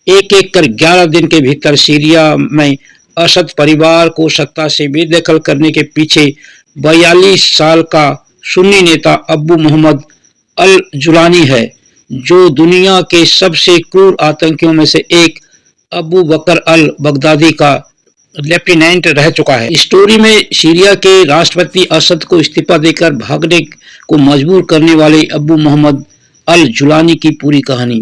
एक एक कर 11 दिन के भीतर सीरिया में असद परिवार को सत्ता से बेदखल करने के पीछे 42 साल का सुन्नी नेता अबू मोहम्मद अल जुलानी है, जो दुनिया के सबसे क्रूर आतंकियों में से एक अबू बकर अल बगदादी का लेफ्टिनेंट रह चुका है। स्टोरी में सीरिया के राष्ट्रपति असद को इस्तीफा देकर भागने को मजबूर करने वाले अबू मोहम्मद अल जुलानी की पूरी कहानी।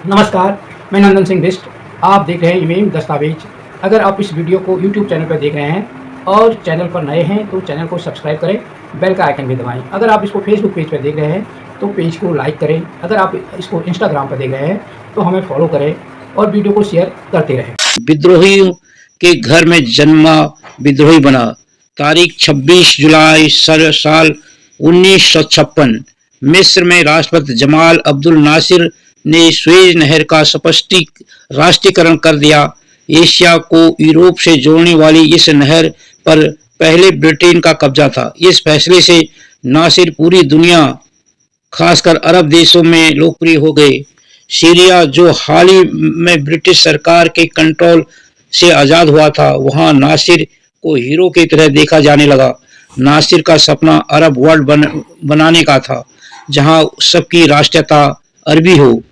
नमस्कार, मैं नंदन सिंह बिष्ट। आप देख रहे हैं इमेम दस्तावेज। अगर आप इस वीडियो को YouTube चैनल पर देख रहे हैं और चैनल पर नए हैं तो चैनल को सब्सक्राइब करें, बेल का आइकन भी दबाएं। अगर आप इसको फेसबुक पेज पर देख रहे हैं तो पेज को लाइक करें। अगर आप इसको इंस्टाग्राम पर देख रहे हैं तो हमें फॉलो करें और वीडियो को शेयर करते रहें। विद्रोहियों के घर में जन्मा विद्रोही बना। तारीख 26 जुलाई साल 1956। मिस्र में राष्ट्रपति जमाल अब्दुल नासिर ने सुएज नहर का स्पष्टीक राष्ट्रीयकरण कर दिया। एशिया को यूरोप से जोड़ने वाली इस नहर पर पहले ब्रिटेन का कब्जा था। इस फैसले से नासिर पूरी दुनिया, खासकर अरब देशों में लोकप्रिय हो गए। सीरिया, जो हाल ही में ब्रिटिश सरकार के कंट्रोल से आजाद हुआ था, वहां नासिर को हीरो की तरह देखा जाने लगा। नासिर का सपना अरब वर्ल्ड बनाने का था, जहां सबकी राष्ट्रीयता अरबी हो।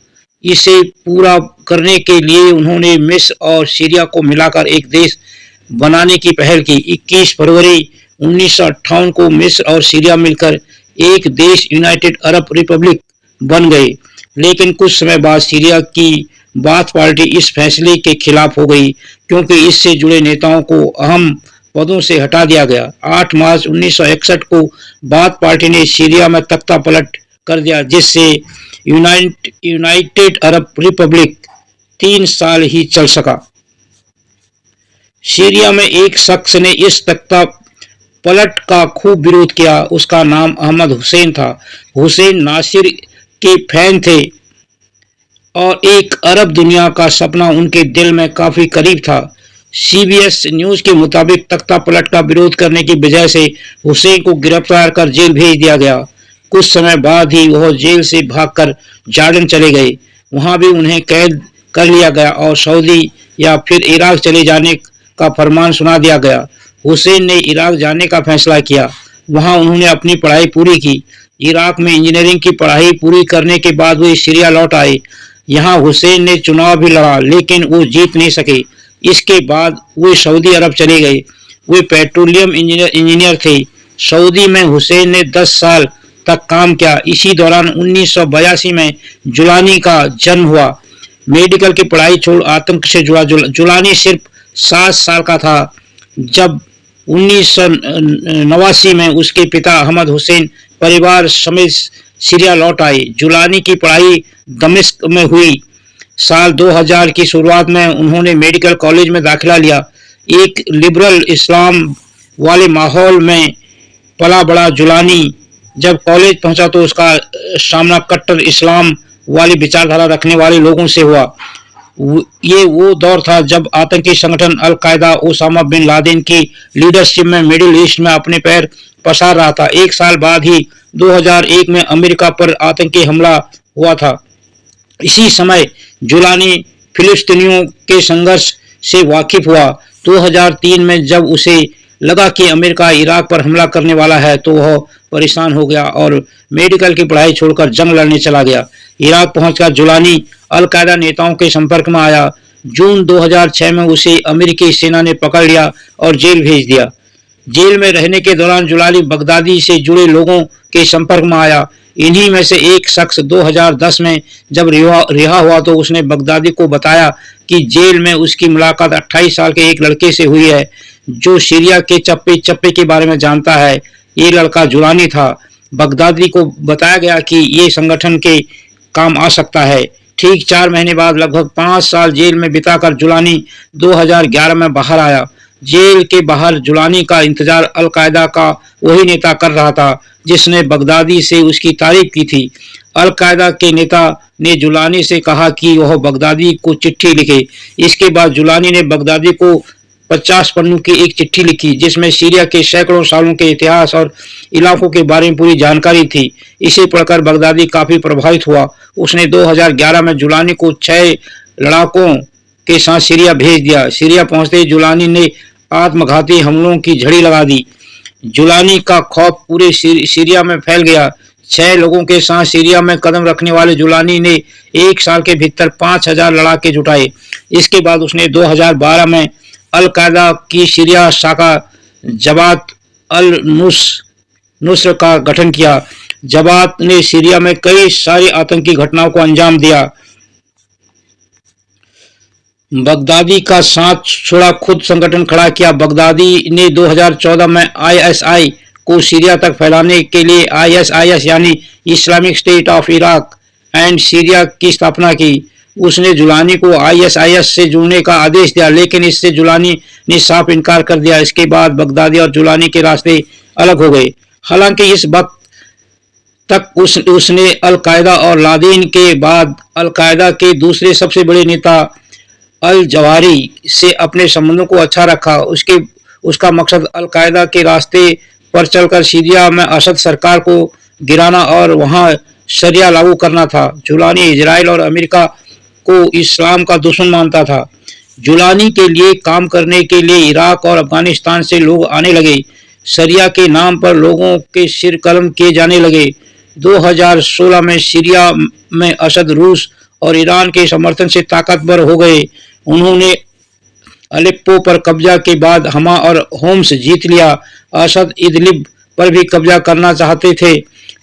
इसे पूरा करने के लिए उन्होंने मिस्र और सीरिया को मिलाकर एक देश बनाने की पहल की। 21 फरवरी 1958 को मिस्र और सीरिया मिलकर एक देश यूनाइटेड अरब रिपब्लिक बन गए। लेकिन कुछ समय बाद सीरिया की बाथ पार्टी इस फैसले के खिलाफ हो गई, क्योंकि इससे जुड़े नेताओं को अहम पदों से हटा दिया गया। 8 मार्च 1961 को बाथ पार्टी ने सीरिया में तख्ता पलट कर दिया, जिससे यूनाइटेड अरब रिपब्लिक 3 साल ही चल सका। सीरिया में एक शख्स ने इस तख्ता पलट का खूब विरोध किया। उसका नाम अहमद हुसैन था। हुसैन नासिर के फैन थे और एक अरब दुनिया का सपना उनके दिल में काफी करीब था। CBS न्यूज के मुताबिक तख्ता पलट का विरोध करने की वजह से हुसैन को गिरफ्तार कर जेल भेज दिया गया। कुछ समय बाद ही वह जेल से भागकर जॉर्डन चले गए। वहां भी उन्हें कैद कर लिया गया और सऊदी या फिर इराक चले जाने का फरमान सुना दिया गया। हुसैन ने इराक जाने का फैसला किया। वहां उन्होंने अपनी पढ़ाई पूरी की। इराक में इंजीनियरिंग की पढ़ाई पूरी करने के बाद वे सीरिया लौट आए। यहाँ हुसैन ने चुनाव भी लड़ा, लेकिन वो जीत नहीं सके। इसके बाद वे सऊदी अरब चले गए। वे पेट्रोलियम इंजीनियर थे। सऊदी में हुसैन ने 10 साल तक काम किया। इसी दौरान 1982 में जुलानी का जन्म हुआ। मेडिकल की पढ़ाई छोड़ आतंक से जुड़ा जुलानी सिर्फ 7 साल का था जब 1989 में उसके पिता अहमद हुसैन परिवार समेत सीरिया लौट आए। जुलानी की पढ़ाई दमिश्क में हुई। साल 2000 की शुरुआत में उन्होंने मेडिकल कॉलेज में दाखिला लिया। एक लिबरल इस्लाम वाले माहौल में पला बड़ा जुलानी जब कॉलेज पहुंचा तो उसका सामना कट्टर इस्लाम वाली विचारधारा रखने वाले लोगों से हुआ। ये वो दौर था जब आतंकी संगठन अल कायदा ओसामा बिन लादेन की लीडरशिप में मिडिल ईस्ट में अपने पैर पसार रहा था। 1 साल बाद ही 2001 में अमेरिका पर आतंकी हमला हुआ था। इसी समय जुलानी फिलिस्तीनियों के संघर्ष से वाकिफ हुआ। 2003 में जब उसे लगा कि अमेरिका इराक पर हमला करने वाला है तो वह परेशान हो गया और मेडिकल की पढ़ाई छोड़कर जंग लड़ने चला गया। इराक पहुंचकर जुलानी अल कायदा नेताओं के संपर्क में आया। जून 2006 में उसे अमेरिकी सेना ने पकड़ लिया और जेल भेज दिया। जेल में रहने के दौरान जुलानी बगदादी से जुड़े लोगों के संपर्क में आया। इन्हीं में से एक शख्स 2010 में जब रिहा हुआ तो उसने बगदादी को बताया कि जेल में उसकी मुलाकात 28 साल के एक लड़के से हुई है जो सीरिया के चप्पे चप्पे के बारे में जानता है। ये लड़का जुलानी था। बगदादी को बताया गया कि ये संगठन के काम आ सकता है। ठीक 4 महीने बाद लगभग 5 साल जेल में बिताकर जुलानी 2011 में बाहर आया। जेल के बाहर जुलानी का इंतजार अल कायदा का वही नेता कर रहा था जिसने बगदादी से उसकी तारीफ की थी। अल कायदा के नेता ने जुलानी से कहा कि वह बगदादी को चिट्ठी लिखे। इसके बाद जुलानी ने बगदादी को 50 पन्नों की एक चिट्ठी लिखी जिसमें सीरिया के सैकड़ों सालों के इतिहास और इलाकों के बारे में पूरी जानकारी थी। इसे पढ़कर बगदादी काफी प्रभावित हुआ। उसने 2011 में जुलानी को 6 लड़ाकों के साथ सीरिया भेज दिया। सीरिया पहुंचते ही जुलानी ने आत्मघाती हमलों की झड़ी लगा दी। जुलानी का खौफ पूरे सीरिया में फैल गया। 6 लोगों के साथ सीरिया में कदम रखने वाले जुलानी ने 1 साल के भीतर 5000 लड़ाके जुटाए। इसके बाद उसने 2012 में अल कायदा की सीरिया शाखा जबात अल नुस्र का गठन किया। जबात ने सीरिया में कई सारी आतंकी घटनाओं को अंजाम दिया। बगदादी का साथ छोड़ा खुद संगठन खड़ा किया। बगदादी ने 2014 में आईएसआई को सीरिया तक फैलाने के लिए आईएसआईएस यानी Islamic state of Iraq and Syria की स्थापना की। उसने जुलानी को आईएसआईएस से जुड़ने का आदेश दिया, लेकिन इससे जुलानी ने साफ इनकार कर दिया। इसके बाद बगदादी और जुलानी के रास्ते अलग हो गए। हालांकि इस वक्त तक उसने अल कायदा और लादेन के बाद अल कायदा के दूसरे सबसे बड़े नेता अल जवारी से अपने संबंधों को अच्छा रखा। उसका मकसद अल कायदा के रास्ते पर चलकर सीरिया में असद सरकार को गिराना और वहां शरिया लागू करना था। जुलानी इजराइल और अमेरिका को इस्लाम का दुश्मन मानता था। जुलानी के लिए काम करने के लिए इराक और अफगानिस्तान से लोग आने लगे। शरिया के नाम पर लोगों के सिर कलम किए जाने लगे। 2016 में सीरिया में असद रूस और ईरान के समर्थन से ताकतवर हो गए। उन्होंने अलेप्पो पर कब्जा के बाद हमा और होम्स जीत लिया। असद इदलिब पर भी कब्जा करना चाहते थे,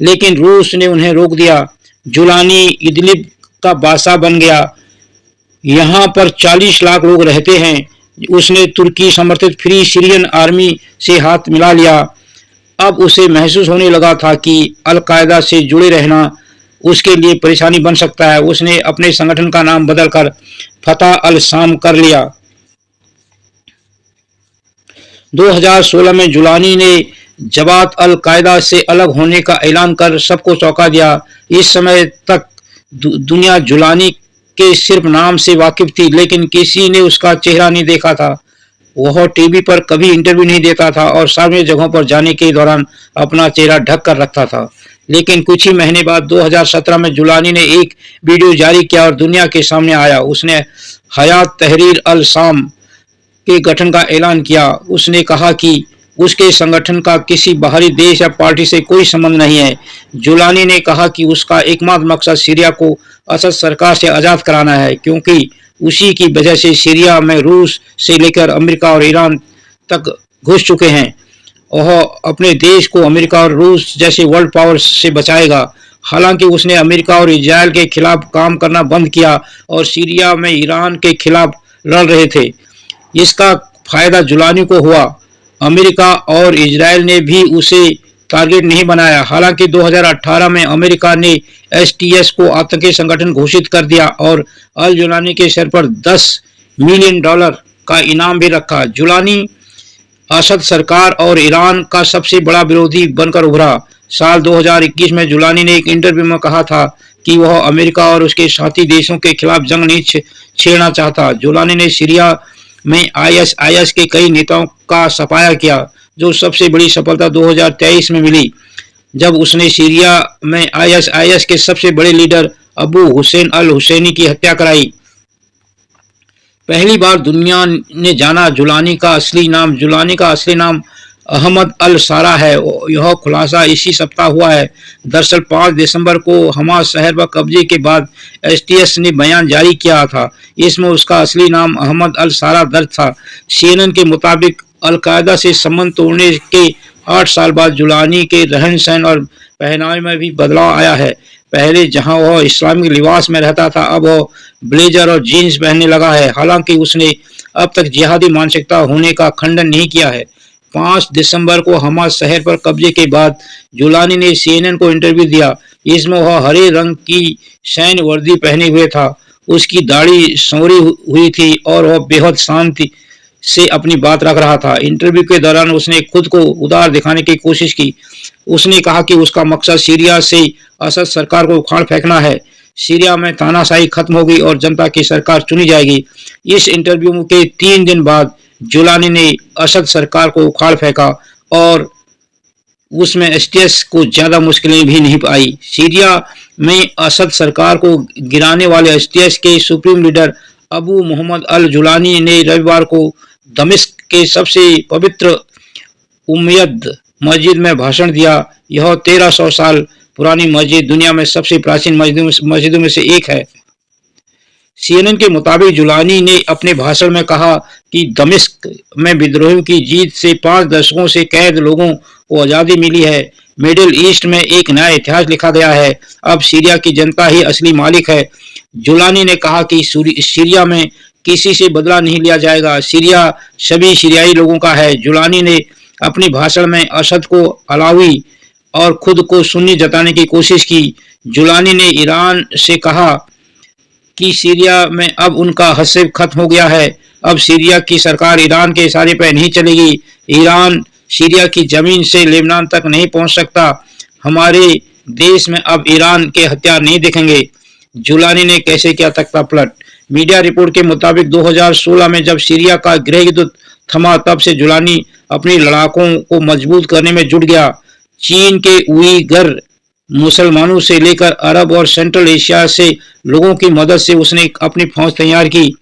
लेकिन रूस ने उन्हें रोक दिया। जुलानी इदलिब का बादशाह बन गया। यहाँ पर 40 लाख लोग रहते हैं। उसने तुर्की समर्थित फ्री सीरियन आर्मी से हाथ मिला लिया। अब उसे महसूस होने लगा था कि अल कायदा से जुड़े रहना उसके लिए परेशानी बन सकता है। उसने अपने संगठन का नाम बदलकर फतह अल शाम कर लिया। 2016 में जुलानी ने जबात अल कायदा से अलग होने का ऐलान कर सबको चौंका दिया। इस समय तक दुनिया जुलानी के सिर्फ नाम से वाकिफ थी, लेकिन किसी ने उसका चेहरा नहीं देखा था। वह टीवी पर कभी इंटरव्यू नहीं देता था और सार्वजनिक जगहों पर जाने के दौरान अपना चेहरा ढक कर रखता था। लेकिन कुछ ही महीने बाद 2017 में जुलानी ने एक वीडियो जारी किया और दुनिया के सामने आया। उसने हयात तहरीर अल शाम के गठन का ऐलान किया। उसने कहा कि उसके संगठन का किसी बाहरी देश या पार्टी से कोई संबंध नहीं है। जुलानी ने कहा कि उसका एकमात्र मकसद सीरिया को असद सरकार से आज़ाद कराना है, क्योंकि उसी की वजह से सीरिया में रूस से लेकर अमेरिका और ईरान तक घुस चुके हैं। वह अपने देश को अमेरिका और रूस जैसे वर्ल्ड पावर से बचाएगा। हालांकि उसने अमेरिका और इजराइल के खिलाफ काम करना बंद किया और सीरिया में ईरान के खिलाफ लड़ रहे थे। इसका फायदा जुलानी को हुआ। अमेरिका और इजराइल ने भी उसे टारगेट नहीं बनाया। हालांकि 2018 में अमेरिका ने एसटीएस को आतंकी संगठन घोषित कर दिया और अल जुलानी के सर पर $10 मिलियन का इनाम भी रखा। जुलानी असद सरकार और ईरान का सबसे बड़ा विरोधी बनकर उभरा। साल 2021 में जुलानी ने एक इंटरव्यू में कहा था कि वह अमेरिका और उसके साथी देशों के खिलाफ जंग नहीं छेड़ना चाहता। जुलानी ने सीरिया में आईएसआईएस के कई नेताओं का सफाया किया, जो सबसे बड़ी सफलता 2023 में मिली, जब उसने सीरिया में आईएसआईएस के सबसे बड़े लीडर अबू हुसैन अल हुसैनी की हत्या कराई। पहली बार दुनिया ने जाना जुलानी का असली नाम। जुलानी का असली नाम अहमद अल सारा है। यह खुलासा इसी सप्ताह हुआ है। दरअसल 5 दिसंबर को हमास शहर पर कब्जे के बाद एसटीएस ने बयान जारी किया था। इसमें उसका असली नाम अहमद अल सारा दर्ज था। सीएनएन के मुताबिक अल कायदा से संबंध तोड़ने के 8 साल बाद जुलानी के रहन सहन और पहनावे में भी बदलाव आया है। पहले जहां वह इस्लामिक लिबास में रहता था, अब वह ब्लेजर और जीन्स पहनने लगा है। हालांकि उसने अब तक जिहादी मानसिकता होने का खंडन नहीं किया है। 5 दिसंबर को हमास शहर पर कब्जे के बाद जुलानी ने सीएनएन को इंटरव्यू दिया। इसमें वह हरे रंग की सैन्य वर्दी पहने हुए था। उसकी दाढ़ी संवरी हुई थी और वह बेहद शांति से अपनी बात रख रहा था। इंटरव्यू के दौरान उसने खुद को उदार दिखाने की कोशिश की। उसने कहा कि उसका मकसद सीरिया से असद सरकार को उखाड़ फेंकना है। सीरिया में तानाशाही खत्म होगी और जनता की सरकार चुनी जाएगी। इस इंटरव्यू के 3 दिन बाद जुलानी ने असद सरकार को उखाड़ फेंका और उसमें एसटीएस को ज्यादा मुश्किलें भी नहीं आई। सीरिया में असद सरकार को गिराने वाले एसटीएस के सुप्रीम लीडर अबू मोहम्मद अल जुलानी ने रविवार को दमिश्क के सबसे पवित्र उम्मयद मस्जिद में भाषण दिया। यह 1300 साल पुरानी मस्जिद दुनिया में सबसे प्राचीन मस्जिदों में से एक है। सीएनएन के मुताबिक जुलानी ने अपने भाषण में कहा कि दमिश्क में विद्रोहियों की जीत से 5 दशकों से कैद लोगों को आज़ादी मिली है। मिडिल ईस्ट में एक नया इतिहास लिखा गया है। अब सीरिया की जनता ही असली मालिक है। जुलानी ने कहा कि सीरिया में किसी से बदला नहीं लिया जाएगा। सीरिया सभी सीरियाई लोगों का है। जुलानी ने अपनी भाषण में असद को अलावी और खुद को सुन्नी जताने की कोशिश की। जुलानी ने ईरान से कहा कि सीरिया में अब उनका हस्तक्षेप खत्म हो गया है। अब सीरिया की सरकार ईरान के इशारे पर नहीं चलेगी। ईरान सीरिया की जमीन से लेबनान तक नहीं पहुंच सकता। हमारे देश में अब ईरान के हथियार नहीं दिखेंगे। जुलानी ने कैसे किया तख्ता पलट। मीडिया रिपोर्ट के मुताबिक 2016 में जब सीरिया का गृह युद्ध थमा, तब से जुलानी अपनी लड़ाकों को मजबूत करने में जुट गया। चीन के उइगर मुसलमानों से लेकर अरब और सेंट्रल एशिया से लोगों की मदद से उसने अपनी फौज तैयार की।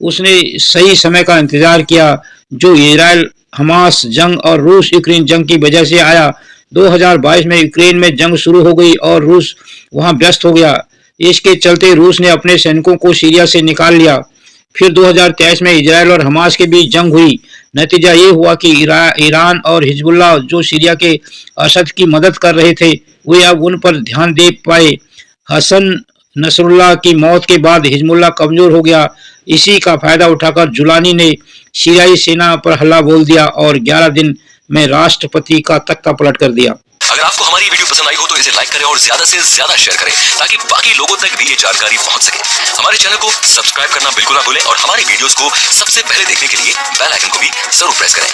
उसने सही समय का इंतजार किया जो इजराइल हमास जंग और रूस यूक्रेन जंग की वजह से आया। 2022 में यूक्रेन में जंग शुरू हो गई और रूस वहां व्यस्त हो गया। इसके चलते रूस ने अपने सैनिकों को सीरिया से निकाल लिया। फिर 2023 में इजराइल और हमास के बीच जंग हुई। नतीजा ये हुआ कि ईरान और हिजबुल्लाह जो सीरिया के असद की मदद कर रहे थे, वे अब उन पर ध्यान दे पाए। हसन नसरुल्लाह की मौत के बाद हिजबुल्लाह कमजोर हो गया। इसी का फायदा उठाकर जुलानी ने सीरियाई सेना पर हल्ला बोल दिया और 11 दिन में राष्ट्रपति का तख्ता पलट कर दिया। अगर आपको हमारी वीडियो पसंद आई हो तो इसे लाइक करें और ज्यादा से ज्यादा शेयर करें ताकि बाकी लोगों तक भी ये जानकारी पहुंच सके। हमारे चैनल को सब्सक्राइब करना बिल्कुल ना भूलें और हमारी वीडियोस को सबसे पहले देखने के लिए बेल आइकन को भी जरूर प्रेस करें।